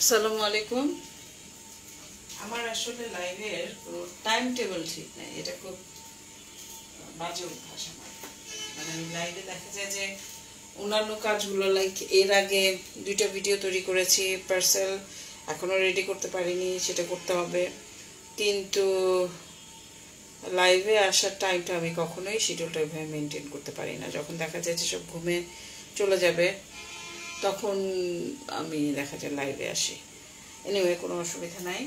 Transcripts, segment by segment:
আসসালামু আলাইকুম। আমার আসলে লাইভের কোনো টাইম টেবিল ঠিক নাই, এটা খুব বাজে অভ্যাস আমার। মানে আমি লাইভে দেখা যায় যে অন্যান্য কাজগুলো, লাইক এর আগে 2টা ভিডিও তৈরি করেছি, পার্সেল এখনো রেডি করতে পারিনি, সেটা করতে হবে। কিন্তু লাইভে আসার টাইমটা আমি কখনোই শিডিউলটা ওইভাবে মেনটেন করতে পারি না। যখন দেখা যায় যে সব ঘুমে চলে যাবে তখন আমি দেখা যায় লাইভে আসি। এনিওয়ে, কোনো অসুবিধা নাই।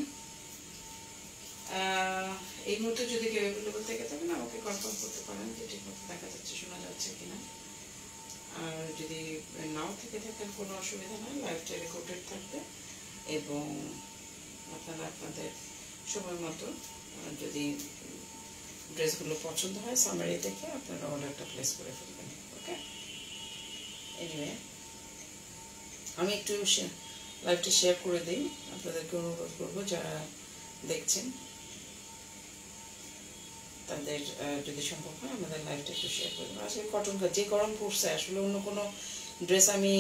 এই মুহূর্তে যদি কেউ অ্যাভেলেবল থেকে থাকেন আমাকে কনফার্ম করতে পারেন যে ঠিকমতো দেখা যাচ্ছে, শোনা যাচ্ছে কিনা। আর যদি নাও থেকে থাকেন কোনো অসুবিধা নয়, লাইভটা রেকর্ডেড থাকবে এবং আপনারা আপনাদের সময় মতো যদি ড্রেসগুলো পছন্দ হয় সামারি দেখে আপনারা অর্ডারটা প্লেস করে ফেলবেন। ওকে, এনিওয়ে আমি একটু লাইভটা শেয়ার করে দিই। আপনাদেরকে অনুরোধ করবো যারা দেখছেন তাদের যদি সম্ভব হয় আমাদের লাইভটা একটু শেয়ার করে দেবেন। আসলে কটন যে গরম পড়ছে, আসলে অন্য কোনো ড্রেস আমি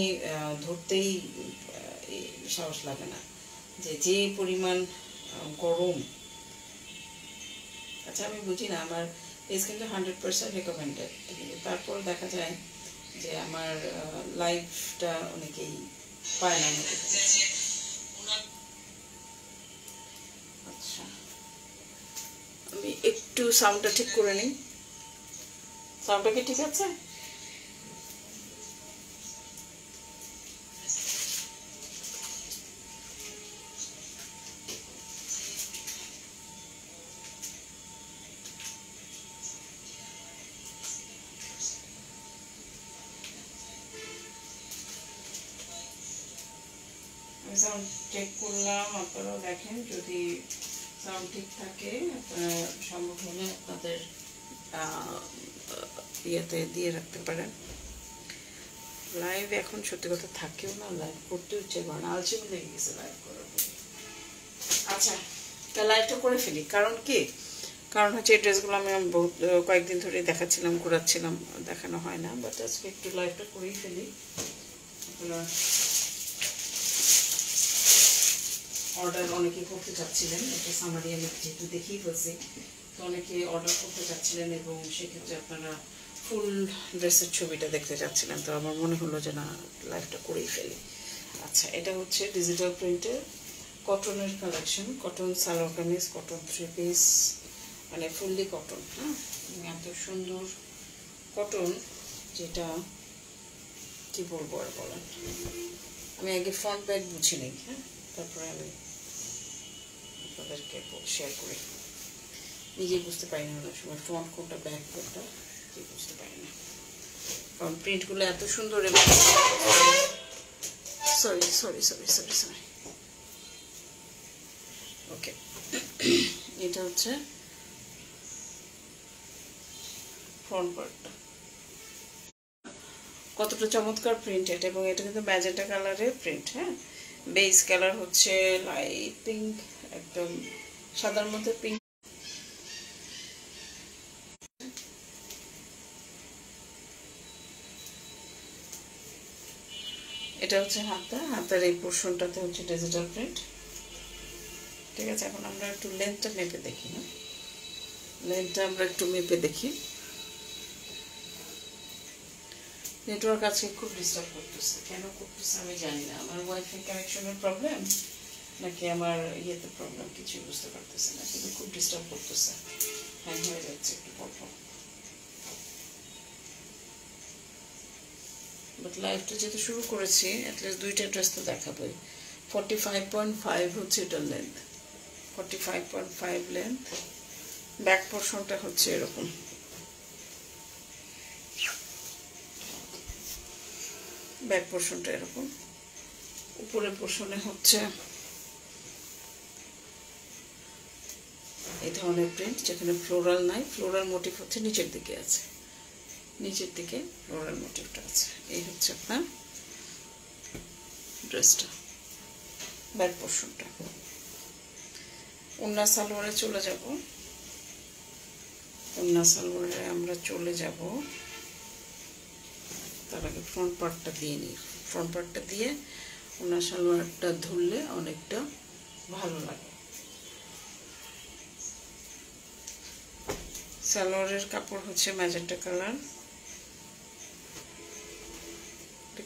ধরতেই সাহস লাগে না, যে পরিমাণ গরম। আচ্ছা, আমি বুঝি না, আমার পেজ কিন্তু 100% রেকমেন্ডেড, তারপর দেখা যায় যে আমার লাইভটা অনেকেই পায় না। আচ্ছা, আমি একটু সাউন্ডটা ঠিক করে নিই। সাউন্ডটা কি ঠিক আছে? আমি সাউন্ড চেক করলাম, আপনারাও দেখেন যদি সাউন্ড ঠিক থাকে আপনারা সম্ভব হলে আপনাদের ইয়েতে দিয়ে রাখতে পারেন। লাইভ এখন সত্যি কথা থাকেও না, লাইভ করতে ইচ্ছে করে না, আলসেমি লেগে গেছে লাইভ করার পরে। আচ্ছা, তা লাইভটা করে ফেলি। কারণ হচ্ছে এই ড্রেসগুলো আমি বহুত কয়েকদিন ধরে দেখাচ্ছিলাম, ঘোরাচ্ছিলাম, দেখানো হয় না, বাট আজকে একটু লাইভটা করেই ফেলি। আপনারা অর্ডার অনেকে করতে চাচ্ছিলেন, একটা সামারি আমি যেহেতু দেখিয়ে ফেলছি, তো অনেকে অর্ডার করতে চাচ্ছিলেন এবং সেক্ষেত্রে আপনারা ফুল ড্রেসের ছবিটা দেখতে চাচ্ছিলেন, তো আমার মনে হলো যে না, লাইভটা করেই ফেলি। আচ্ছা, এটা হচ্ছে ডিজিটাল প্রিন্টের কটনের collection, cotton salwar kameez, cotton 3 piece, মানে ফুললি কটন। হ্যাঁ, এত সুন্দর কটন, যেটা কি বলবো আর বলেন। আমি আগে ফ্রন্ট ব্যাক বুঝি নিই, হ্যাঁ, তারপরে আমি আপনাদেরকে শেয়ার করি। নিজে বুঝতে পারি না অনেক সময় ফ্রন্ট কোনটা ব্যাক কোনটা, বুঝতে পারি না, কারণ প্রিন্টগুলো এত সুন্দর। এবং sorry sorry sorry sorry sorry okay, এটা হচ্ছে ফ্রন্ট পার্টটা, কতটা চমৎকার প্রিন্ট এটা। এবং এটা কিন্তু ম্যাজেন্টা কালারের প্রিন্ট। হ্যাঁ, বেস কালার হচ্ছে লাইট পিঙ্ক, একদম সাদার মধ্যে পিঙ্ক। এটা হচ্ছে হাতার এই পোর্শনটাতে হচ্ছে ডিজিটাল প্রিন্ট। ঠিক আছে, এখন আমরা একটু লেন্থটা মেপে দেখি। না, লেন্থটা আমরা একটু মেপে দেখি। নেটওয়ার্ক আজকে খুব ডিস্টার্ব করতেছে, কেন করতেছে আমি জানি না। আমার ওয়াইফাই কানেকশনের প্রবলেম নাকি আমার ইয়েতে প্রবলেম, কিছুই বুঝতে পারতেছে না, কিন্তু খুব ডিস্টার্ব করতেছে, হ্যাং হয়ে যাচ্ছে একটু পরপর। বাট লাইভটা যেহেতু শুরু করেছি, অ্যাটলিস্ট 2টা ড্রেস তো দেখাবোই। 45.5 হচ্ছে এটার লেন্থ, 45.5 লেন্থ। ব্যাক পোর্শনটা হচ্ছে এরকম, ব্যাক পোর্শনটা এরকম। উপরের পোর্শনে হচ্ছে এই ধরনের প্রিন্ট, যেখানে ফ্লোরাল নাই, ফ্লোরাল মোটিভ হচ্ছে নিচের দিকে আছে, নিচের দিকে ফ্লোরাল মোটিভটা আছে। এই হচ্ছে আপনার ড্রেসটা, ব্যাক পোর্শনটা। ওড়না সালোয়ারে চলে যাব, ওড়না সালোয়ারে আমরা চলে যাব। তার আগে ফ্রন্ট পার্টটা দিয়ে নিই, ফ্রন্ট পার্টটা দিয়ে ওনার সালোয়ারটা ধরলে অনেকটা ভালো লাগে। সালোয়ারের কাপড় হচ্ছে ম্যাজেন্টা কালার।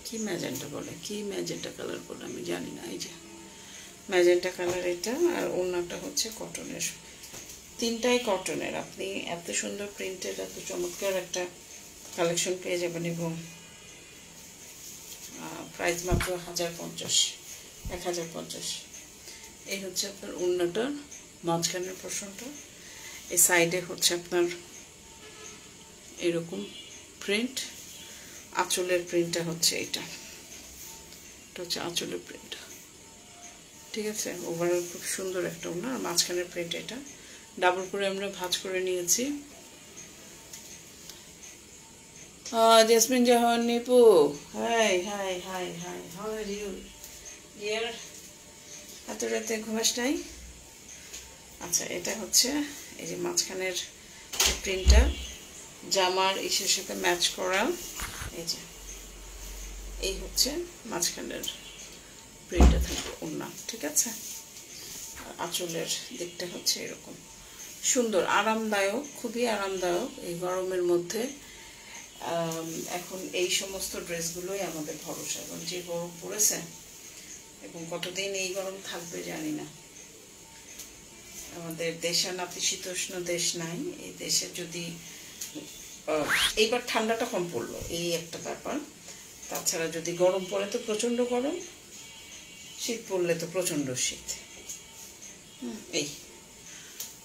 কি ম্যাজেন্টা বলে, কি ম্যাজেন্টা কালার বলে আমি জানি না। এই যে ম্যাজেন্টা কালার এটা। আর ওড়নাটা হচ্ছে কটনের, তিনটাই কটনের। আপনি এত সুন্দর প্রিন্টের এত চমৎকার একটা কালেকশন পেয়ে যাবেন এবং প্রাইস মাত্র 1050। এই হচ্ছে আপনার ওড়নাটার মাঝখানের পোর্শনটা। এই সাইডে হচ্ছে আপনার এরকম প্রিন্ট। আঁচলের প্রিন্টটা হচ্ছে এটা হচ্ছে আঁচলের প্রিন্ট, ঠিক আছে। ওভারঅল খুব সুন্দর একটা ওড়না। আর মাঝখানের প্রিন্ট এটা ডাবল করে আমরা ভাঁজ করে নিয়েছি। Jesmin Jahan Nipu, hi hi hi hi, how are you dear? এত রাতে ঘুমাস নাই? আচ্ছা, এটা হচ্ছে এই যে মাঝখানের প্রিন্টটা জামার ইসের সাথে ম্যাচ করা। এই যে এই হচ্ছে মাঝখানের প্রিন্টটা থাকবে ওড়না, ঠিক আছে। আঁচলের দিকটা হচ্ছে এরকম সুন্দর, আরামদায়ক, খুবই আরামদায়ক এই গরমের মধ্যে। এখন এই সমস্ত ড্রেসগুলোই আমাদের ভরসা, এবং যে গরম পড়েছে এবং কতদিন এই গরম থাকবে জানি না। আমাদের দেশে নাতিশীতোষ্ণ দেশ নাই, এই দেশে যদি এইবার ঠান্ডাটা কম পড়লো এই একটা ব্যাপার। তাছাড়া যদি গরম পড়ে তো প্রচণ্ড গরম, শীত পড়লে তো প্রচণ্ড শীত। এই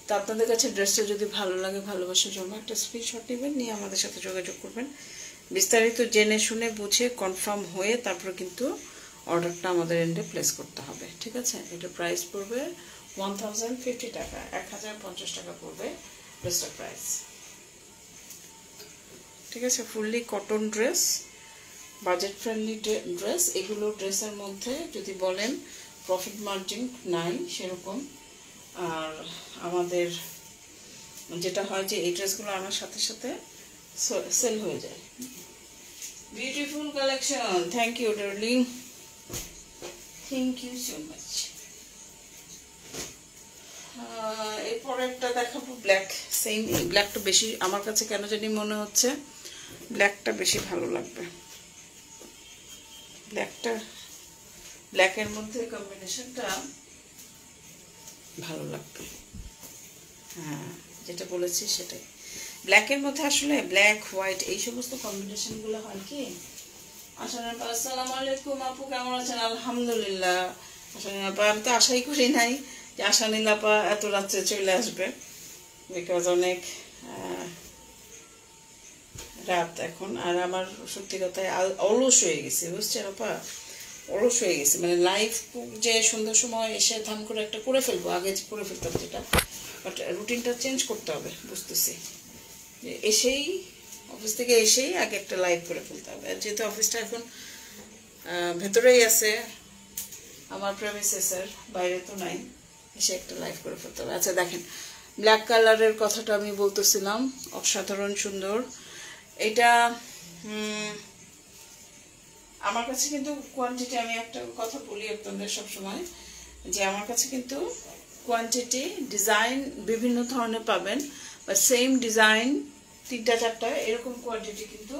তো আপনাদের কাছে ড্রেসটা যদি ভালো লাগে, ভালোবাসার জন্য একটা স্ক্রিনশট নেবেন, নিয়ে আমাদের সাথে যোগাযোগ করবেন। বিস্তারিত জেনে শুনে বুঝে কনফার্ম হয়ে তারপর কিন্তু অর্ডারটা আমাদের এন্ডে প্লেস করতে হবে, ঠিক আছে। এটা প্রাইস পড়বে 1050 টাকা, 1050 টাকা পড়বে ড্রেসটার প্রাইস, ঠিক আছে। Fully cotton dress, budget friendly dress. এগুলো ড্রেসের মধ্যে যদি বলেন প্রফিট মার্জিন নাই সেরকম। আর আমাদের যেটা হয় যে এই ড্রেসগুলো আনার সাথে সাথে সেল হয়ে যায়। Beautiful collection, thank you darling, thank you so much. এরপরে একটা দেখাবো ব্ল্যাক। সেম ব্ল্যাকটা বেশি আমার কাছে কেন জানি মনে হচ্ছে ব্ল্যাকটা বেশি ভালো লাগবে। ব্ল্যাকের মধ্যে কম্বিনেশনটা ভালো লাগবে। হ্যাঁ, যেটা বলেছি সেটাই। ব্ল্যাকের মধ্যে আসলে ব্ল্যাক হোয়াইট এই সমস্ত কম্বিনেশনগুলো হয় কি। আসসালামু আলাইকুম আপু, কেমন আছেন? আলহামদুলিল্লাহ। আপা আমি তো আশাই করি নাই যে আশানীল আপা এত রাত্রে চলে আসবে, বিকজ অনেক রাত এখন। আর আমার সত্যি কথায় অলস হয়ে গেছে, বুঝছেন আপা, অলস হয়ে গেছে। মানে লাইফ যে সন্ধ্যার সময় এসে ধাম করে একটা করে ফেলবো, আগে করে ফেলতাম যেটা, বাট রুটিনটা চেঞ্জ করতে হবে, বুঝতেছি যে এসেই অফিস থেকে এসেই আগে একটা লাইভ করে ফেলতে হবে। আর যেহেতু অফিসটা এখন ভেতরেই আছে আমার প্রেমিসেসের, বাইরে তো নাই, এসে একটা লাইভ করে ফেলতে হবে। আচ্ছা দেখেন, ব্ল্যাক কালারের কথাটা আমি বলতেছিলাম, অসাধারণ সুন্দর। এটা আমার কাছে কিন্তু কোয়ান্টিটি, আমি একটা কথা বলি আপনাদের সবসময় যে আমার কাছে কিন্তু কোয়ান্টিটি ডিজাইন বিভিন্ন ধরনের পাবেন, বা সেম ডিজাইন 3-4টা এরকম কোয়ান্টিটি কিন্তু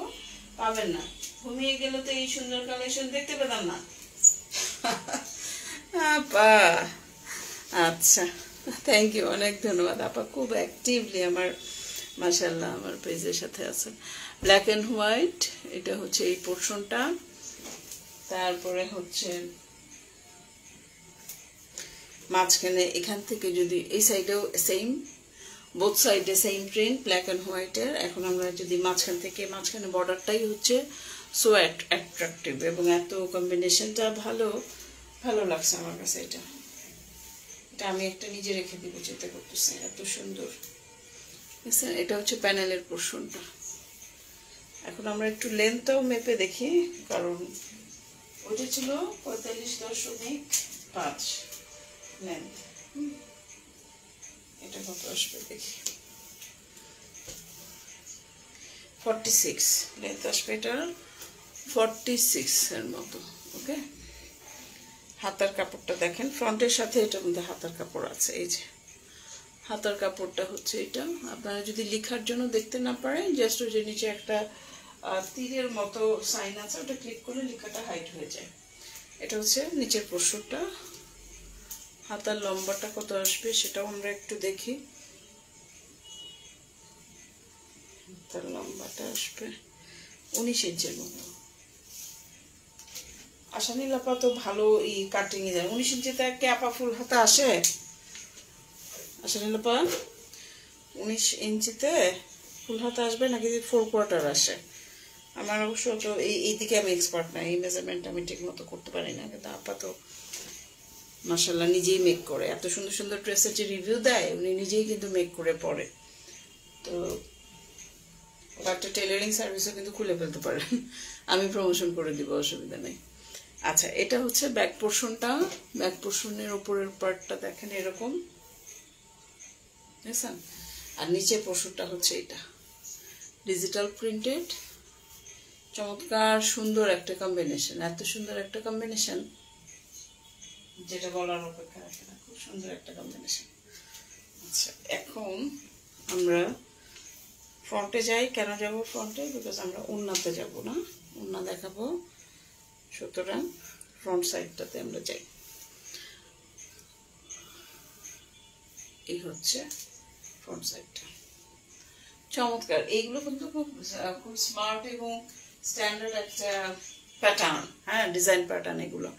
পাবেন না। ঘুমিয়ে গেলে তো এই সুন্দর কালেকশন দেখতে পেতাম না। আপা আচ্ছা, থ্যাংক ইউ, অনেক ধন্যবাদ আপা, খুব অ্যাক্টিভলি আমার মাশাআল্লাহ আমার পেজের সাথে আছেন। ব্ল্যাক অ্যান্ড হোয়াইট, এটা হচ্ছে এই পোর্শনটা। তারপরে হচ্ছে মাঝখানে এখান থেকে যদি এই সাইডেও সেম, বোথ সাইডে সেম প্রিন্ট ব্ল্যাক অ্যান্ড হোয়াইটের। এখন আমরা যদি মাঝখান থেকে, মাঝখানে বর্ডারটাই হচ্ছে সো অ্যাট্রাকটিভ, এবং এত কম্বিনেশনটা ভালো ভালো লাগছে আমার কাছে। এটা আমি একটা নিজে রেখে দিব, চেষ্টা করতেছি, এত সুন্দর। এটা হচ্ছে প্যানেলের পোর্শনটা। এখন আমরা একটু লেন্থটাও মেপে দেখি, কারণ ওইটা ছিল 45.5 লেন্থ। এটা কত আসবে দেখি, 46 লেন্থ আসবে, এটা 46 এর মতো। ওকে, হাতার কাপড়টা দেখেন, ফ্রন্টের সাথে এটার মধ্যে হাতার কাপড় আছে। এই যে হাতার কাপড়টা হচ্ছে এটা। আপনারা যদি লেখার জন্য দেখতে না পারেন, জাস্ট ওই যে নিচে একটা তীরের মতো সাইন আছে, ওটা ক্লিক করলে লেখাটা হাইড হয়ে যায়। এটা হচ্ছে নিচের পোর্শনটা। হাতার লম্বাটা কত আসবে সেটাও আমরা একটু দেখি। হাতার লম্বাটা আসবে 19 ইঞ্চের মতো। আশানীল আপা তো ভালো কাটিং এ যায়। 19 ইঞ্চিতে কি আপা ফুল হাতা আসে? আশানীল আপা 19 ইঞ্চিতে ফুল হাতা আসবে নাকি 4/4 আসে? আমার অবশ্য তো এইদিকে আমি এক্সপার্ট না, এই মেজারমেন্ট আমি ঠিক মতো করতে পারি না, কিন্তু আপা তো মাশাআল্লাহ নিজেই মেক করে। এত সুন্দর সুন্দর ড্রেসের যে রিভিউ দেয় উনি নিজেই কিন্তু মেক করে পরে। তো একটা টেলারিং সার্ভিসও কিন্তু খুলে ফেলতে পারেন, আমি প্রমোশন করে দিব, অসুবিধা নেই। আচ্ছা, এটা হচ্ছে ব্যাক পোর্শনটা। ব্যাক পোর্শনের উপরের পার্টটা দেখেন এরকম, দেখছেন? আর নিচের পোর্শনটা হচ্ছে এটা ডিজিটাল প্রিন্টেড। চমৎকার সুন্দর একটা কম্বিনেশন, এত সুন্দর একটা কম্বিনেশন যেটা বলার অপেক্ষা রাখে না। খুব সুন্দর একটা কম্বিনেশন। আচ্ছা, এখন আমরা ফ্রন্টে যাই। কেন যাব ফ্রন্টে? বিকজ আমরা ওড়নাতে যাব না, ওড়না দেখাবো, সুতরাং ফ্রন্ট সাইডটাতে আমরা যাই। এই হচ্ছে ফ্রন্ট সাইডটা, চমৎকার। এইগুলো কিন্তু খুব খুব স্মার্ট এবং স্ট্যান্ডার্ড একটা প্যাটার্ন, হ্যাঁ, ডিজাইন প্যাটার্ন এগুলো।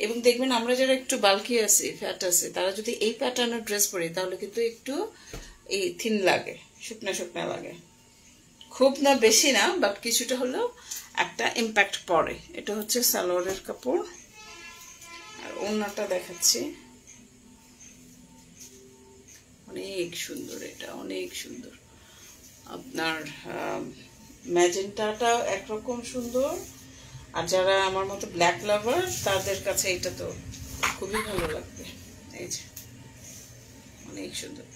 এবং দেখবেন আমরা যারা একটু বাল্কি আছি, ফ্যাট আছে, তারা যদি এই প্যাটার্নের ড্রেস পরি তাহলে কিন্তু একটু এই থিন লাগে, শুকনা শুকনা লাগে, খুব না বেশি না, বাট কিছুটা হলেও একটা ইম্প্যাক্ট পড়ে। এটা হচ্ছে সালোয়ারের কাপড়। আর ওড়নাটা দেখাচ্ছি, অনেক সুন্দর, এটা অনেক সুন্দর। আপনার ম্যাজেন্টাটা একরকম সুন্দর, আর যারা আমার মতো ব্ল্যাক লাভার তাদের কাছে এটা তো খুবই ভালো লাগবে। এই যে অনেক সুন্দর।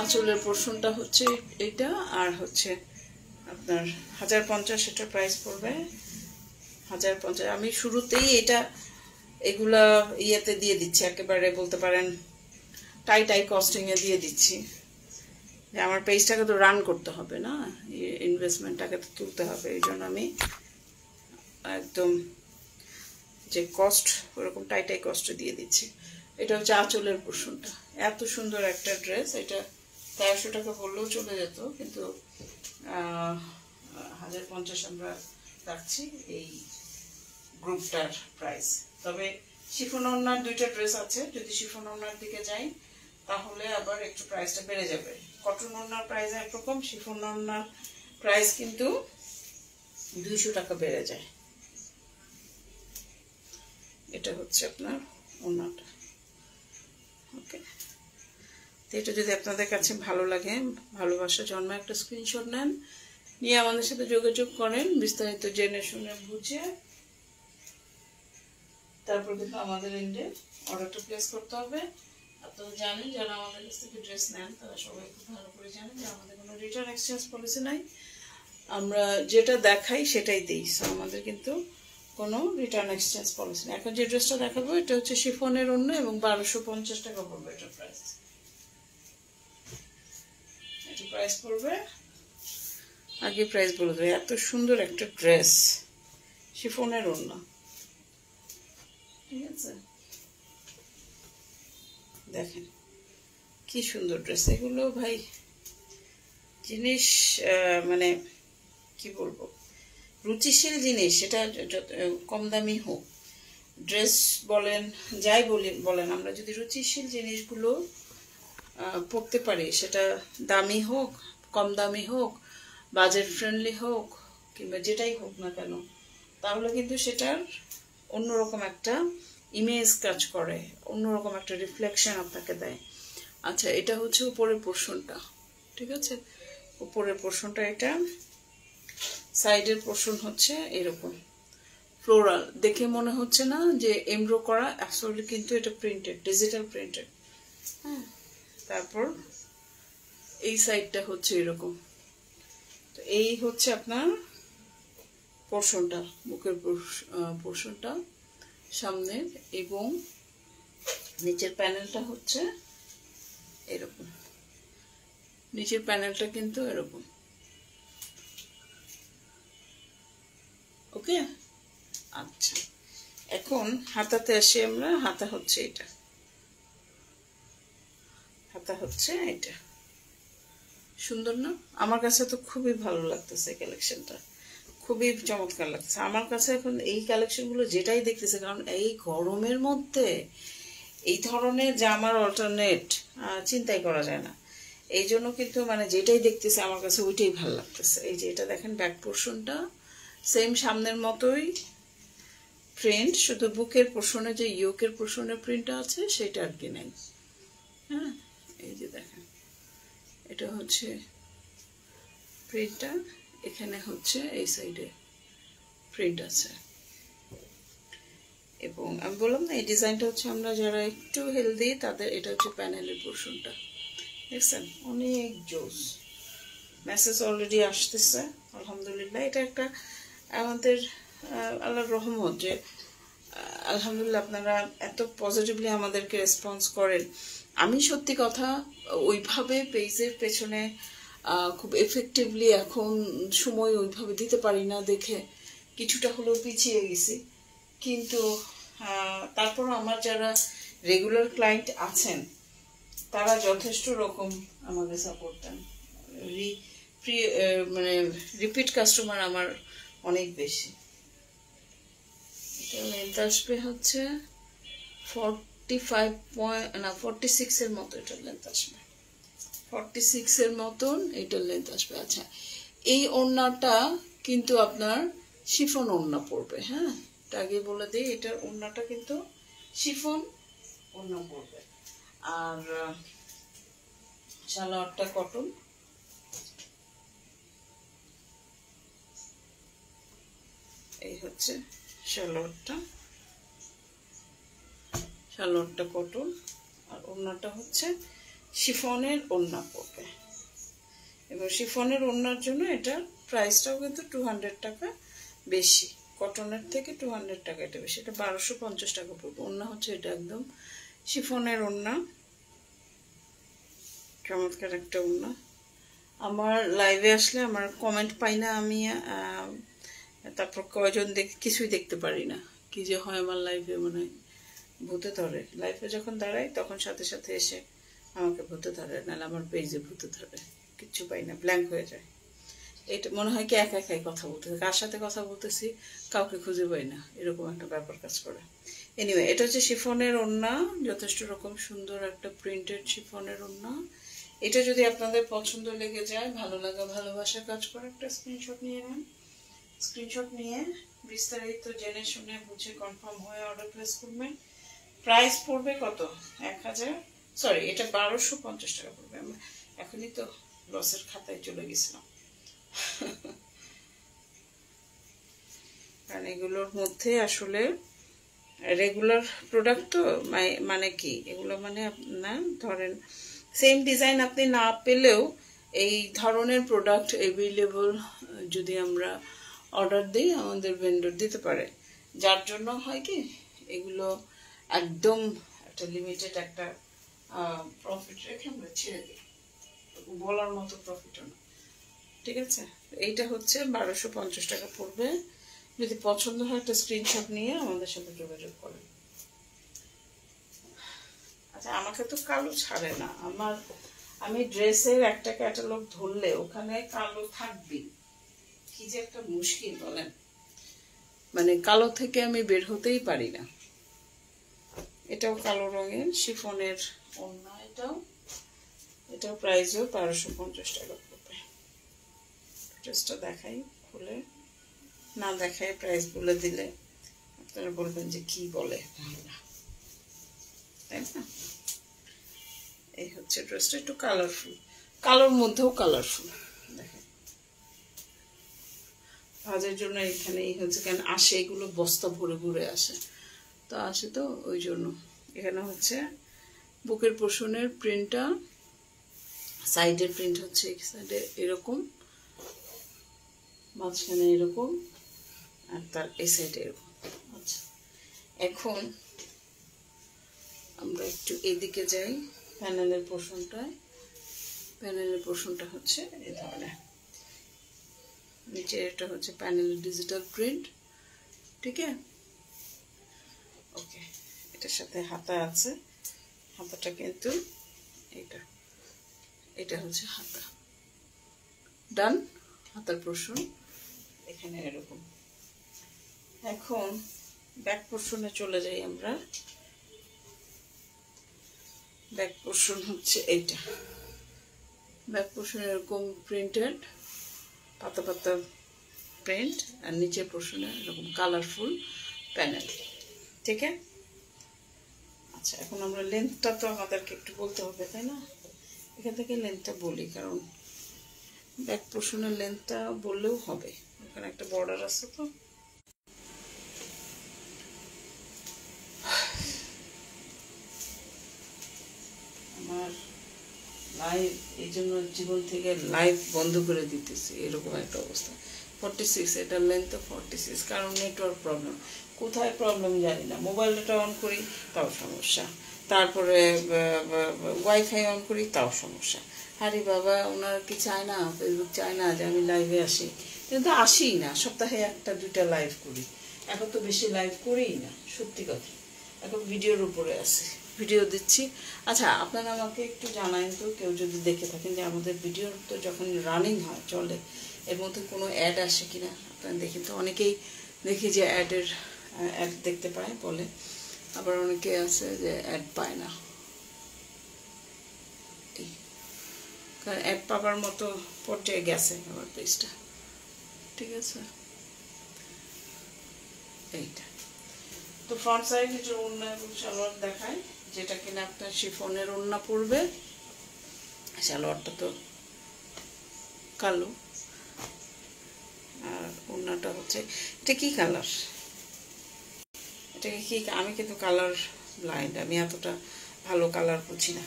আঁচলের পোর্শনটা হচ্ছে এইটা, আর হচ্ছে আপনার 1050, এটার প্রাইস পড়বে 1050। আমি শুরুতেই এটা এগুলা ইয়েতে দিয়ে দিচ্ছি, একেবারে বলতে পারেন টাই কস্টিং এ দিয়ে দিচ্ছি, যে আমার পেজটাকে তো রান করতে হবে না, ইনভেস্টমেন্টটাকে তো তুলতে হবে। এই জন্য আমি একদম যে কস্ট ওরকম টাই কস্টে দিয়ে দিচ্ছি। এটা হচ্ছে আঁচলের পোর্শনটা। এত সুন্দর একটা ড্রেস, এটা 1300 টাকা বললেও চলে যেত, কিন্তু 1050 আমরা রাখছি এই গ্রুপটার প্রাইস। তবে শিফন ওড়নার দুইটা ড্রেস আছে, যদি শিফন ওড়নার দিকে যাই তাহলে আবার একটু প্রাইসটা বেড়ে যাবে। কটন ওড়নার প্রাইস একরকম, শিফন ওড়নার প্রাইস কিন্তু 200 টাকা বেড়ে যায়। এটা হচ্ছে আপনার ওড়নাটা। ওকে, তো এটা যদি আপনাদের কাছে ভালো লাগে, ভালোবাসা জন্মে একটা স্ক্রিনশট নেন, নিয়ে আমাদের সাথে যোগাযোগ করেন, বিস্তারিত জেনে শুনে বুঝে তারপর কিন্তু আমাদের এন্ডে অর্ডারটা প্লেস করতে হবে। আপনারা জানেন, যারা আমাদের কাছ থেকে ড্রেস নেন তারা সবাই খুব ভালো করে জানেন যে আমাদের কোনো রিটার্ন এক্সচেঞ্জ পলিসি নাই। আমরা যেটা দেখাই সেটাই দিই, সো আমাদের কিন্তু কোনো রিটার্ন এক্সচেঞ্জ পলিসি নেই। এখন যে ড্রেসটা দেখাবো এটা হচ্ছে শিফনের ওড়না এবং 1250 টাকা পড়বে এটা প্রাইস। এটা প্রাইস পড়বে, আগে প্রাইস বলে দেবে। এত সুন্দর একটা ড্রেস, শিফনের ওড়না, ঠিক আছে? দেখেন কি সুন্দর ড্রেস এগুলো ভাই। জিনিস মানে কি বলবো, রুচিশীল জিনিস, সেটা কম দামি হোক, ড্রেস বলেন যাই বলেন, আমরা যদি রুচিশীল জিনিসগুলো পরতে পারি, সেটা দামি হোক, কম দামি হোক, বাজেট ফ্রেন্ডলি হোক, কিংবা যেটাই হোক না কেন, তাহলে কিন্তু সেটার অন্যরকম একটা ইমেজ কাজ করে, অন্যরকম একটা রিফ্লেকশন আপনাকে দেয়। আচ্ছা, এটা হচ্ছে উপরের পোর্শনটা, ঠিক আছে? উপরের পোর্শনটা এটা, সাইডের পোর্শন হচ্ছে এরকম ফ্লোরাল, দেখে মনে হচ্ছে না যে এমব্রো করা, আসলে কিন্তু এটা প্রিন্টেড, ডিজিটাল প্রিন্টেড। হ্যাঁ, তারপর এই সাইডটা হচ্ছে এরকম। তো এই হচ্ছে আপনার পোর্শনটা, বুকের পোর্শনটা। সামনের, এবং নিচের প্যানেলটা হচ্ছে এরকম। নিচের প্যানেলটা কিন্তু এরকম। ওকে, আচ্ছা এখন হাতাতে আসি আমরা। হাতা হচ্ছে এটা, হাতা হচ্ছে এটা। সুন্দর না? আমার কাছে তো খুবই ভালো লাগতেছে কালেকশনটা, খুবই চমৎকার লাগছে আমার কাছে এখন এই কালেকশনগুলো যেটাই দেখতেছে। কারণ এই গরমের মধ্যে এই ধরনের জামার অল্টারনেট চিন্তাই করা যায় না। এই জন্য কিন্তু মানে যেটাই দেখতেছে আমার কাছে ওইটাই ভালো লাগতেছে। এই যে এটা দেখেন, ব্যাক পোর্শনটা সেম সামনের মতোই প্রিন্ট, শুধু বুকের পোর্শনে যে ইয়োকের পোর্শনের প্রিন্টটা আছে সেটা আর কি নেই। হ্যাঁ, এই যে দেখেন, এটা হচ্ছে প্রিন্টটা, এখানে হচ্ছে এই সাইডে প্রিন্ট আছে। এবং আমি বললাম না, এই ডিজাইনটা হচ্ছে আমরা যারা একটু হেলদি তাদের, এটা হচ্ছে প্যানেলের পোর্শনটা। দেখছেন, অনেক জোস। মেসেজ অলরেডি আসতেছে, আলহামদুলিল্লাহ। এটা একটা আমাদের আল্লাহর রহমত যে আলহামদুলিল্লাহ আপনারা এত পজিটিভলি আমাদেরকে রেসপন্স করেন। আমি সত্যি কথা ওইভাবে পেজের পেছনে খুব এফেক্টিভলি এখন সময় ওইভাবে দিতে পারি না দেখে কিছুটা হলেও পিছিয়ে গেছি। কিন্তু তারপরও আমার যারা রেগুলার ক্লায়েন্ট আছেন তারা যথেষ্ট রকম আমাকে সাপোর্ট দেন। মানে রিপিট কাস্টমার আমার অনেক বেশি। এটা লেন্থ আসবে হচ্ছে 46 এর মতো এটার লেন্থ আসবে, 46 এর মতন এটার লেন্থ আসবে। আচ্ছা, এই ওড়নাটা কিন্তু আপনার শিফন ওড়না পড়বে। হ্যাঁ, এটা আগে বলে দিই, এটার ওড়নাটা কিন্তু শিফন ওড়না পড়বে। আর সালোয়ারটা কটন। এই হচ্ছে সালোয়ারটা, সালোয়ারটা কটন, আর ওড়নাটা হচ্ছে শিফনের ওড়না পড়বে। এবার শিফনের ওড়নার জন্য এটার প্রাইসটাও কিন্তু 200 টাকা বেশি, কটনের থেকে 200 টাকা এটা বেশি। এটা 1250 টাকা পড়বে। ওড়না হচ্ছে এটা একদম শিফনের ওড়না, চমৎকার একটা ওড়না। আমার লাইভে আসলে আমার কমেন্ট পাই না আমি, তারপর কয়জন কিছুই দেখতে পারি না। কি যে হয় আমার লাইভে, মানে ভূতে ধরে। লাইভে যখন দাঁড়াই তখন সাথে সাথে এসে আমাকে ভূতে ধরে, নাহলে আমার পেজে ভূতে ধরে, কিচ্ছু পাই না, ব্ল্যাঙ্ক হয়ে যায়। এটা মনে হয় কি একা একাই কথা বলতেছি, কার সাথে কথা বলতেছি কাউকে খুঁজে পাই না, এরকম একটা ব্যাপার কাজ করে। এনিওয়ে, এটা হচ্ছে শিফনের ওড়না, যথেষ্ট রকম সুন্দর একটা প্রিন্টেড শিফনের ওড়না। এটা যদি আপনাদের পছন্দ লেগে যায়, ভালো লাগা ভালোবাসা কাজ করে, একটা স্ক্রিনশট নিয়ে নেন। স্ক্রিনশট নিয়ে বিস্তারিত জেনে শুনে বুঝে কনফার্ম হয়ে অর্ডার প্লেস করবেন। প্রাইস পড়বে কত? 1000, সরি এটা 1250 টাকা পড়বে। আমরা এখনই তো লসের খাতায় চলে গেছিলাম, কারণ এগুলোর মধ্যে আসলে রেগুলার প্রোডাক্ট তো, মানে কি এগুলো মানে আপনার ধরেন সেম ডিজাইন আপনি না পেলেও এই ধরনের প্রোডাক্ট অ্যাভেলেবল যদি আমরা অর্ডার দিই আমাদের ভেন্ডর দিতে পারে, যার জন্য হয় কি এগুলো একদম একটা লিমিটেড একটা প্রফিট রেখে আমরা ছেড়ে দিই, বলার মতো প্রফিটও না। ঠিক আছে, এইটা হচ্ছে 1250 টাকা পড়বে। যদি পছন্দ হয় একটা স্ক্রিনশট নিয়ে আমাদের সাথে যোগাযোগ করেন। আচ্ছা, আমাকে তো কালো ছাড়ে না, আমি ড্রেসের একটা ক্যাটালগ ধরলে ওখানে কালো থাকবেই, কি যে একটা মুশকিল বলেন, মানে কালো থেকে আমি বের হতেই পারি না। এটাও কালো রঙের শিফনের ওড়না, এটাও প্রাইসও 1250 টাকা পড়বে। ড্রেসটা দেখাই, খুলে না দেখাই প্রাইস বলে দিলে আপনারা বলবেন যে কি বলে, তাই না? এই হচ্ছে ড্রেসটা, একটু কালারফুল, কালোর মধ্যেও কালারফুল। দেখেন, ভাজের জন্য এখানে এই হচ্ছে, কেন আসে এগুলো বস্তা ভরে ভরে আসে, তো আসে তো ওই জন্য। এখানে হচ্ছে বুকের পোর্শনের প্রিন্টটা, সাইডের প্রিন্ট হচ্ছে এই সাইডে এরকম, মাঝখানে এরকম, আর তার এই সাইডে এরকম। আচ্ছা, এখন আমরা একটু এদিকে যাই। প্যানেলের পোর্শনটা হচ্ছে এই ধরনের। নিচে এটা হচ্ছে প্যানেলের ডিজিটাল প্রিন্ট, ঠিক আছে? ওকে, এটার সাথে হাতা আছে। হাতাটা কিন্তু এটা হচ্ছে হাতা। ডান, হাতার পোর্শন এখানে এরকম। এখন ব্যাক পোর্শনে চলে যাই আমরা। ব্যাক পোর্শন হচ্ছে এইটা। ব্যাক পোর্শন এরকম প্রিন্টেড, পাতা পাতা প্রিন্ট, আর নিচের পোর্শনে এরকম কালারফুল প্যানেল, ঠিক আছে? আচ্ছা, এখন আমরা লেন্থটা তো আমাদেরকে একটু বলতে হবে, তাই না? এখান থেকে লেন্থটা বলি, কারণ ব্যাক পোর্শনের লেন্থটা বললেও হবে, এখানে একটা বর্ডার আছে। তো আমার লাইভ এই জন্য জীবন থেকে লাইভ বন্ধ করে দিতেছি, এরকম একটা অবস্থা। 46, এটার লেন্থ 46, কারণ নেটওয়ার্ক প্রবলেম। কোথায় প্রবলেম জানি না। মোবাইল ডাটা অন করি তাও সমস্যা, তারপরে ওয়াইফাই অন করি তাও সমস্যা। আরে বাবা, ওনারা কি চায় না, ফেসবুক চায় না যে আমি লাইভে আসি? কিন্তু আসিই না, সপ্তাহে 1-2টা লাইভ করি। এখন তো বেশি লাইভ করিই না, সত্যি কথা। এখন ভিডিওর উপরে আছে, ভিডিও দিচ্ছি। আচ্ছা, আপনারা আমাকে একটু জানাবেন তো, কেউ যদি দেখে থাকেন, যে আমাদের ভিডিও তো যখন রানিং হয়, চলে, এর মধ্যে কোনো অ্যাড আসে কিনা আপনারা দেখেন তো। অনেকেই দেখি যে অ্যাড দেখতে পায় বলে, আবার অনেকে আছে যে অ্যাড পায় না। কারণ অ্যাড পাবার মতো পর্যায়ে গেছে আমার পেজটা, ঠিক আছে? এইটা তো ফ্রন্ট সাইড, এটা ওড়না এবং সালোয়ার দেখায়, যেটা কিনা আপনার শিফনের ওড়না পড়বে। সালোয়ারটা তো কালো, আর ওড়নাটা হচ্ছে, এটা কি কালার, এটাকে কি, আমি কিন্তু কালার ব্লাইন্ড, আমি এতটা ভালো কালার বুঝি না।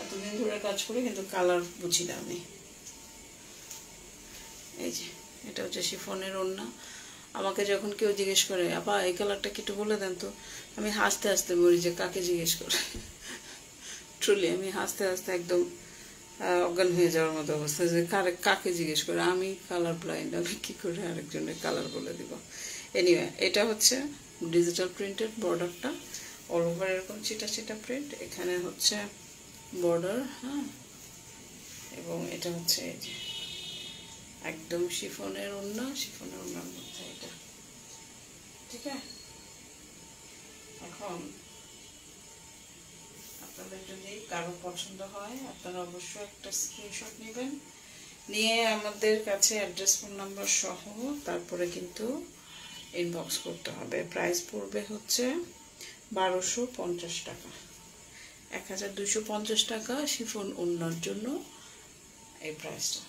এতদিন ধরে কাজ করি কিন্তু কালার বুঝি না আমি। এই যে এটা হচ্ছে শিফনের ওড়না। আমাকে যখন কেউ জিজ্ঞেস করে, আপা এই কালারটা কি একটু বলে দেন তো, আমি হাসতে হাসতে বলি যে কাকে জিজ্ঞেস করে। ট্রুলি আমি হাসতে হাসতে একদম অজ্ঞান হয়ে যাওয়ার মতো অবস্থা, যে কাকে জিজ্ঞেস করে। আমি কালার ব্লাইন্ড, আমি কি করে আরেকজনের কালার বলে দিব? এনিওয়ে, এটা হচ্ছে ডিজিটাল প্রিন্টেড বর্ডারটা, অল ওভার এরকম চিটা চিটা প্রিন্ট। এখানে হচ্ছে বর্ডার, হ্যাঁ, এবং এটা হচ্ছে এই যে একদম শিফনের ওড়না, শিফনের ওড়নার মধ্যে এটা, ঠিক আছে? এখন আপনাদের যদি কারো পছন্দ হয়, আপনারা অবশ্যই একটা স্ক্রিনশট নেবেন, নিয়ে আমাদের কাছে অ্যাড্রেস, ফোন নাম্বার সহ তারপরে কিন্তু ইনবক্স করতে হবে। প্রাইস পড়বে হচ্ছে 1250 টাকা, 1250 টাকা শিফন ওড়নার জন্য এই প্রাইসটা।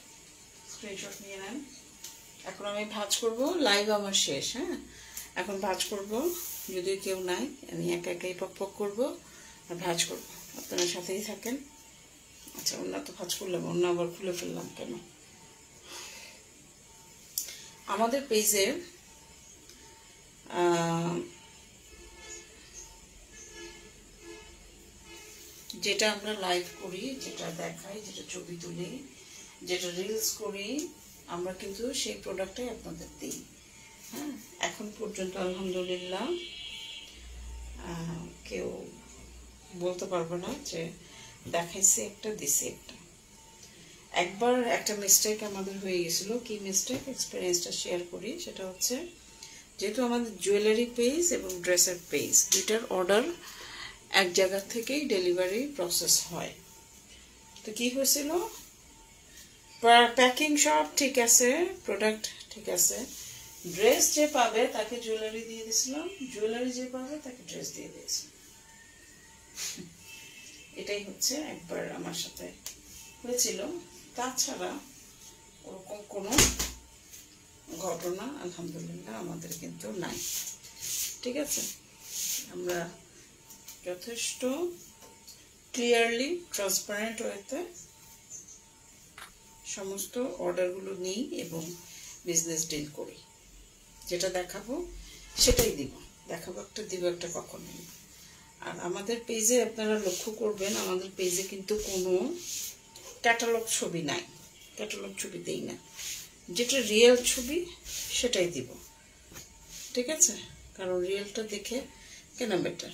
স্ক্রিনশট নিয়ে নেন। এখন আমি ভাঁজ করব, লাইভ আমার শেষ, হ্যাঁ? এখন ভাঁজ করব, যদি কেউ নাই, আমি একা একাই পক পক করবো আর ভাঁজ করব, আপনারা সাথেই থাকেন। আচ্ছা, ওড়না তো ভাঁজ করলাম, ওড়না আবার খুলে ফেললাম কেন? আমাদের পেজে যেটা আমরা লাইভ করি, যেটা দেখাই, যেটা ছবি তুলি, যেটা রিলস করি, আমরা কিন্তু সেই প্রোডাক্টটাই আপনাদের দিই, হ্যাঁ? এখন পর্যন্ত আলহামদুলিল্লাহ কেউ বলতে পারবে না যে দেখাইছে একটা, দিছে একটা। একবার একটা মিস্টেক আমাদের হয়ে গেছিল। কি মিস্টেক? এক্সপিরিয়েন্সটা শেয়ার করি। সেটা হচ্ছে, যেহেতু আমাদের জুয়েলারি পেজ এবং ড্রেসের পেজ দুইটার অর্ডার এক জায়গা থেকেই ডেলিভারি প্রসেস হয়, তো কি হয়েছিল, প্যাকিং সব ঠিক আছে, প্রোডাক্ট ঠিক আছে, ড্রেস যে পাবে তাকে জুয়েলারি দিয়ে দিয়েছিলাম, জুয়েলারি যে পাবে তাকে ড্রেস দিয়ে দিয়েছিলাম। এটাই হচ্ছে একবার আমার সাথে হয়েছিল। তাছাড়া ওরকম কোনো ঘটনা আলহামদুলিল্লাহ আমাদের কিন্তু নাই, ঠিক আছে? আমরা যথেষ্ট ক্লিয়ারলি, ট্রান্সপারেন্ট ওয়েতে সমস্ত অর্ডারগুলো নিই এবং বিজনেস ডিল করি। যেটা দেখাবো সেটাই দিব। দেখাবো একটা, দিব একটা, কখনোই। আর আমাদের পেজে আপনারা লক্ষ্য করবেন, আমাদের পেজে কিন্তু কোনো ক্যাটালগ ছবি নাই, ক্যাটালগ ছবি দেই না, যেটা রিয়েল ছবি সেটাই দিব, ঠিক আছে? কারণ রিয়েলটা দেখে কেনা বেটার।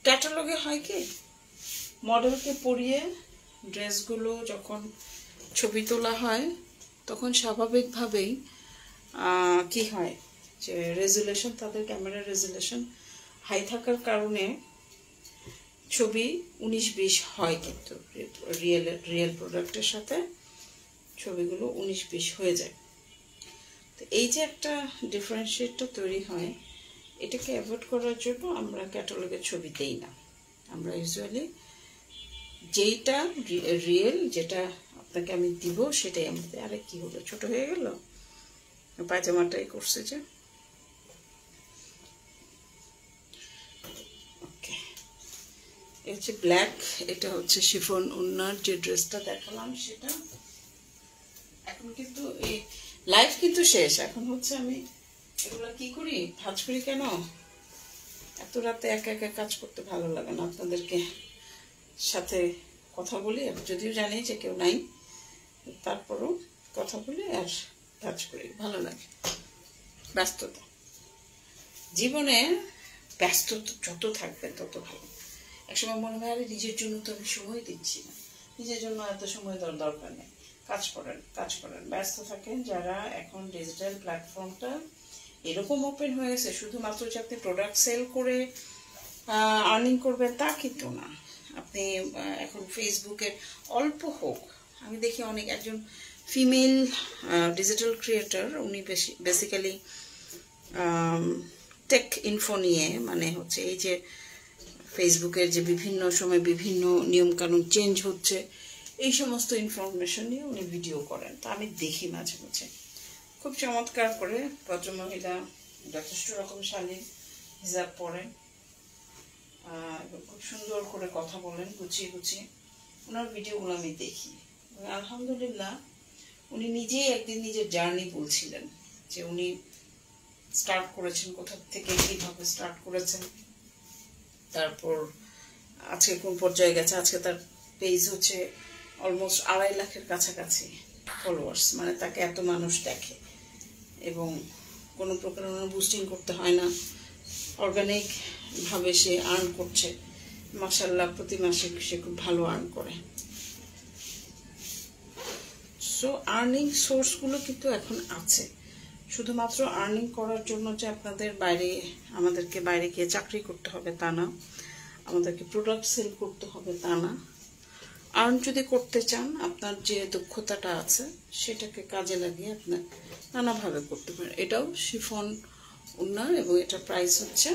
ক্যাটালগে হয় কি, মডেলকে পরিয়ে ড্রেসগুলো যখন ছবি তোলা হয় তখন স্বাভাবিকভাবেই কি হয় যে রেজুলেশন, তাদের ক্যামেরার রেজুলেশন হাই থাকার কারণে ছবি 19-20 হয়, কিন্তু রিয়েল প্রোডাক্টের সাথে ছবিগুলো 19-20 হয়ে যায়। তো এই যে একটা ডিফারেন্সিয়েটটা তৈরি হয়, এটাকে অ্যাভয়েড করার জন্য আমরা ক্যাটালগের ছবি দেই না। আমরা ইউজুয়ালি যেইটা রিয়েল, যেটা আপনাকে আমি দিব সেটাই আমাদের। আরে কি হলো, ছোট হয়ে গেল, পায়জামাটাই করছে যে। ওকে, এটা হচ্ছে ব্ল্যাক, এটা হচ্ছে শিফন ওড়নার যে ড্রেসটা দেখালাম সেটা। এখন কিন্তু এই লাইফ কিন্তু শেষ, এখন হচ্ছে আমি এগুলো কি করি, ভাজ করি কেন, এত রাতে একা একা কাজ করতে ভালো লাগে না, আপনাদেরকে সাথে কথা বলি, আর যদিও জানি যে কেউ নাই, তারপরও কথা বলি আর কাজ করি, ভালো লাগে। ব্যস্ততা, জীবনে ব্যস্ততা যত থাকবে তত ভালো। একসময় মনে হয় আরে নিজের জন্য তো আমি সময় দিচ্ছি না, নিজের জন্য এত সময় দরকার নেই, কাজ করেন, কাজ করেন, ব্যস্ত থাকেন। যারা এখন ডিজিটাল প্ল্যাটফর্মটা এরকম ওপেন হয়ে গেছে, শুধুমাত্র যে আপনি প্রোডাক্ট সেল করে আর্নিং করবেন তা কিন্তু না। আপনি এখন ফেসবুকের অল্প হোক, আমি দেখি অনেক, একজন ফিমেল ডিজিটাল ক্রিয়েটর, উনি বেসিক্যালি টেক ইনফো নিয়ে, মানে হচ্ছে এই যে ফেসবুকের যে বিভিন্ন সময় বিভিন্ন নিয়মকানুন চেঞ্জ হচ্ছে, এই সমস্ত ইনফরমেশন নিয়ে উনি ভিডিও করেন। তা আমি দেখি মাঝে মাঝে, খুব চমৎকার করে ভদ্রমহিলা, যথেষ্ট রকম শালীন হিজাব পরেন এবং খুব সুন্দর করে কথা বলেন, গুছিয়ে গুছিয়ে। ওনার ভিডিওগুলো আমি দেখি, আলহামদুলিল্লাহ। উনি নিজেই একদিন নিজের জার্নি বলছিলেন যে উনি স্টার্ট করেছেন কোথা থেকে, কীভাবে স্টার্ট করেছেন, তারপর আজকে কোন পর্যায়ে গেছে। আজকে তার পেজ হচ্ছে অলমোস্ট 2.5 লাখের কাছাকাছি ফলোয়ার্স, মানে তাকে এত মানুষ দেখে এবং কোনো প্রকার বুস্টিং করতে হয় না, অর্গানিকভাবে সে আর্ন করছে। মাশাআল্লাহ, প্রতি মাসে সে খুব ভালো আর্ন করে। সো আর্নিং সোর্সগুলো কিন্তু এখন আছে। শুধুমাত্র আর্নিং করার জন্য যে আপনাদের আমাদেরকে বাইরে গিয়ে চাকরি করতে হবে তা না, আমাদেরকে প্রোডাক্ট সেল করতে হবে তা না। আর্ন যদি করতে চান, আপনার যে দক্ষতাটা আছে সেটাকে কাজে লাগিয়ে আপনার নানাভাবে করতে পারেন। এটাও শিফন ওড়না এবং এটার প্রাইস হচ্ছে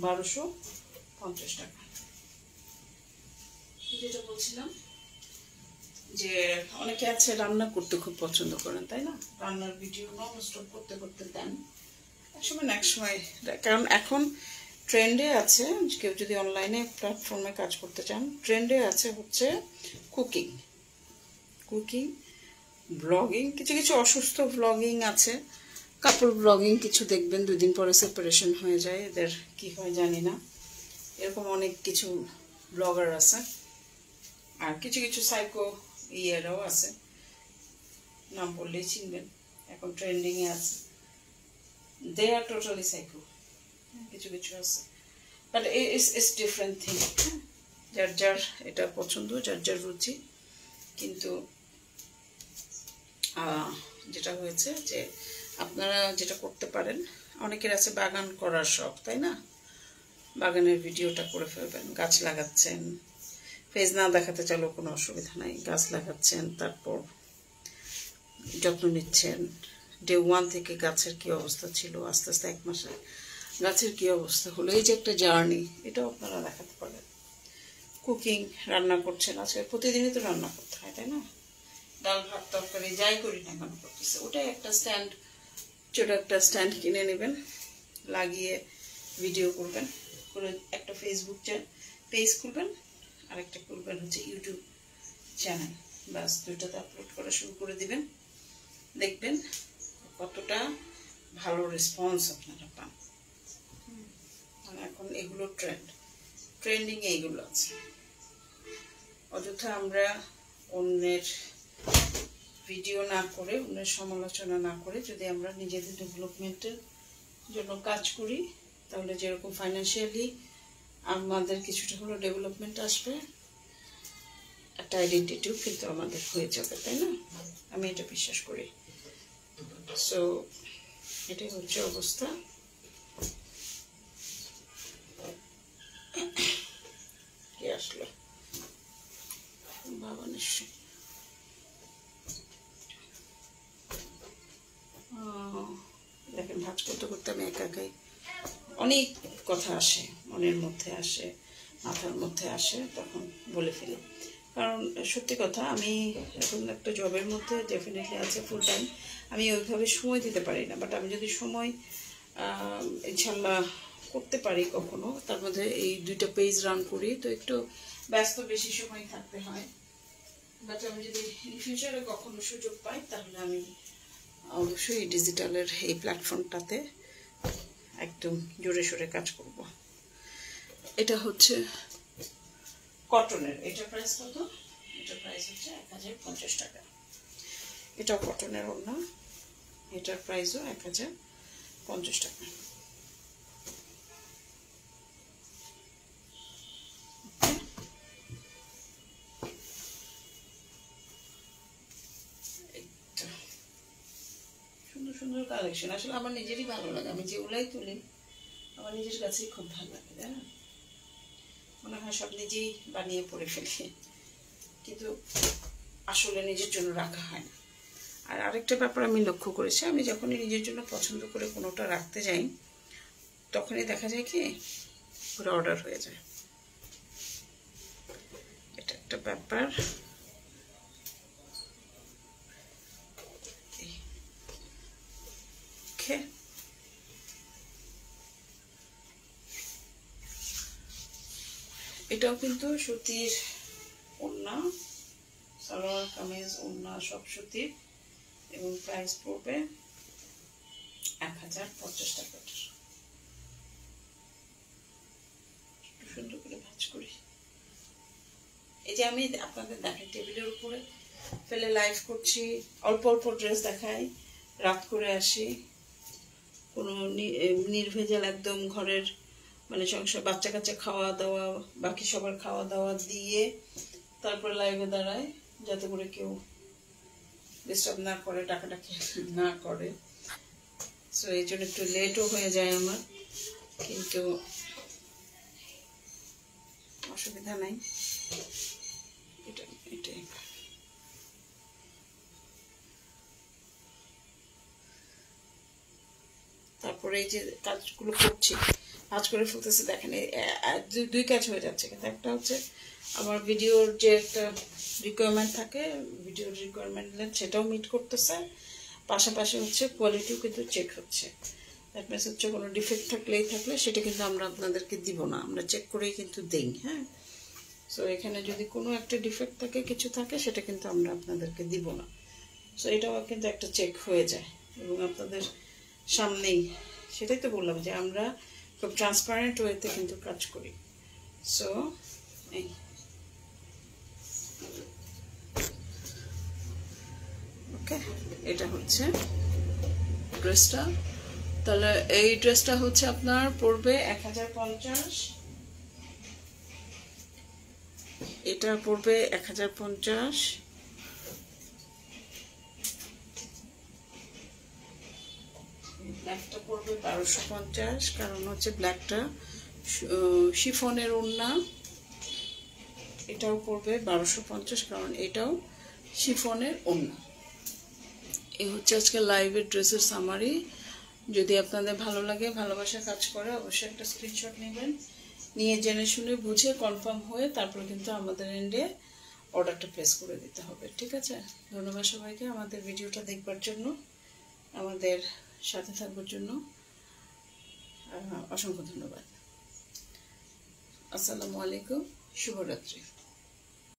1250 টাকা। যেটা বলছিলাম যে অনেকে আছে রান্না করতে খুব পছন্দ করেন, তাই না? রান্নার ভিডিও নন স্টপ করতে করতে দেন, একসময় না একসময়, কারণ এখন ট্রেন্ডে আছে, কেউ যদি অনলাইনে প্ল্যাটফর্মে কাজ করতে চান, ট্রেন্ডে আছে হচ্ছে কুকিং, ব্লগিং, কিছু কিছু অসুস্থ ব্লগিং আছে, কাপড় ব্লগিং কিছু দেখবেন 2 দিন পরে সেপারেশন হয়ে যায়, এদের কি হয় জানি না, এরকম অনেক কিছু ব্লগার আছে। আর কিছু কিছু সাইকো ইয়েরাও আছে, নাম বললেই চিনবেন, এখন ট্রেন্ডিংয়ে আছে, দে আর টোটালি সাইকো। কিছু কিছু আছে, বাট ইটস ডিফারেন্ট থিং। যার যার এটা পছন্দ, যার যার রুচি। কিন্তু যেটা হয়েছে যে আপনারা যেটা করতে পারেন, অনেকের আছে বাগান করার শখ, তাই না? বাগানের ভিডিওটা করে ফেলবেন, গাছ লাগাচ্ছেন, পেজ না দেখাতে চাইলেও কোনো অসুবিধা নাই, গাছ লাগাচ্ছেন, তারপর যত্ন নিচ্ছেন। ডে 1 থেকে গাছের কি অবস্থা ছিল, আস্তে আস্তে 1 মাসে গাছের কি অবস্থা হলো, এই যে একটা জার্নি, এটাও আপনারা দেখাতে পারেন। কুকিং, রান্না করছেন, আজকে প্রতিদিনই তো রান্না করতে হয়, তাই না? ডাল ভাত তরকারি যাই করি না কেন করতেছে, ওটাই একটা স্ট্যান্ড, ছোটো একটা স্ট্যান্ড কিনে নেবেন, লাগিয়ে ভিডিও করবেন, করে একটা ফেসবুক পেজ খুলবেন, আরেকটা খুলবেন হচ্ছে ইউটিউব চ্যানেল, বাস দুইটাতে আপলোড করা শুরু করে দিবেন। দেখবেন কতটা ভালো রেসপন্স আপনারা পান। এখন এগুলো ট্রেন্ডিং এইগুলো আছে। অযথা আমরা অন্যের ভিডিও না করে, অন্যের সমালোচনা না করে যদি আমরা নিজেদের ডেভেলপমেন্টের জন্য কাজ করি, তাহলে যেরকম ফাইন্যান্সিয়ালি আমাদের কিছুটা হলো ডেভেলপমেন্ট আসবে, একটা আইডেন্টিটিও কিন্তু আমাদের হয়ে যাবে, তাই না? আমি এটা বিশ্বাস করি। সো এটাই হচ্ছে অবস্থা। কে আসলো? বাবা নিশ্চয়। দেখেন, ভাজ করতে করতে আমি একাই অনেক কথা আসে, মনের মধ্যে আসে, মাথার মধ্যে আসে, তখন বলে ফেলি। কারণ সত্যি কথা, আমি এখন একটা জবের মধ্যে ডেফিনেটলি আছে ফুল টাইম, আমি ওইভাবে সময় দিতে পারি না। বাট আমি যদি সময় ইনশাল্লাহ করতে পারি কখনো, তার মধ্যে এই 2টা পেজ রান করি, তো একটু ব্যস্ত বেশি সময় থাকতে হয়। বাট আমি যদি ইন ফিউচারে কখনো সুযোগ পাই, তাহলে আমি অবশ্যই ডিজিটালের এই প্ল্যাটফর্মটাতে একদম জোরে সোরে কাজ করব। এটা হচ্ছে কটনের। এটার প্রাইস কত? এটার প্রাইস হচ্ছে 1050 টাকা। এটাও কটনের ওড়না, এটার প্রাইসও 1050 টাকা। সুন্দর সুন্দর কালেকশন, আসলে আমার নিজেরই ভালো লাগে। আমি যেগুলাই তুলি আমার নিজের কাছেই খুব ভালো লাগে, তাই না? মনে হয় সব নিজেই বানিয়ে পরে ফেলি, কিন্তু আসলে নিজের জন্য রাখা হয় না। আর আরেকটা ব্যাপার আমি লক্ষ্য করেছি, আমি যখনই নিজের জন্য পছন্দ করে কোনোটা রাখতে যাই, তখনই দেখা যায় কি ওরা অর্ডার হয়ে যায়। এটা একটা ব্যাপার। এটাও কিন্তু সুতির ওড়না, সালোয়ার কামিজ ওড়না সব সুতির, এবং প্রাইস পড়বে 1050 টাকা। সুন্দর করে ভাঁজ করি। এই যে আমি আপনাদের দেখাই, টেবিলের উপরে ফেলে লাইভ করছি, অল্প অল্প ড্রেস দেখাই, রাত করে আসি, কোনো নির্ভেজাল একদম ঘরের মানে সংসার, বাচ্চা কাচ্চা খাওয়া দাওয়া, বাকি সবার খাওয়া দাওয়া দিয়ে তারপরে লাইভে দাঁড়ায়, যাতে করে কেউ ডিস্টার্ব না করে, ডাকাডাকি না করে। সো এই জন্য একটু লেটও হয়ে যায় আমার, কিন্তু অসুবিধা নাই। এটাই তারপরে এই যে কাজগুলো করছি, কাজ করে ফেলতেছে, দেখেন দুই কাজ হয়ে যাচ্ছে। কিন্তু একটা হচ্ছে আমার ভিডিওর যে একটা রিকোয়ারমেন্ট থাকে, ভিডিওর রিকোয়ারমেন্ট সেটাও মিট করতেছে, পাশাপাশি হচ্ছে কোয়ালিটিও কিন্তু চেক হচ্ছে। দ্যাট মিনস হচ্ছে কোনো ডিফেক্ট থাকলে সেটা কিন্তু আমরা আপনাদেরকে দিব না, আমরা চেক করেই কিন্তু দিই। হ্যাঁ, সো এখানে যদি কোনো একটা ডিফেক্ট থাকে, কিছু থাকে, সেটা কিন্তু আমরা আপনাদেরকে দিব না। সো এটাও কিন্তু একটা চেক হয়ে যায় এবং আপনাদের সামনেই, সেটাই তো বললাম যে আমরা খুব ট্রান্সপারেন্ট ওয়েতে কিন্তু কাজ করি। সো এই ওকে, এটা হচ্ছে ড্রেসটা। তাহলে এই ড্রেসটা হচ্ছে আপনার পড়বে 1050, এটা পড়বে 1050, ব্ল্যাকটা পড়বে 1250, কারণ হচ্ছে ব্ল্যাকটা শিফনের ওড়না। এটাও পড়বে 1250, কারণ এটাও শিফনের ওড়না। এই হচ্ছে আজকে লাইভের ড্রেসের সামারি। যদি আপনাদের ভালো লাগে, ভালোবাসা কাজ করে, অবশ্যই একটা স্ক্রিনশট নেবেন, নিয়ে জেনে শুনে বুঝে কনফার্ম হয়ে তারপর কিন্তু আমাদের এন্ডে অর্ডারটা প্লেস করে দিতে হবে। ঠিক আছে? ধন্যবাদ সবাইকে আমাদের ভিডিওটা দেখবার জন্য, আমাদের সাথে থাকবার জন্য অসংখ্য ধন্যবাদ। আসসালামু আলাইকুম, শুভরাত্রি।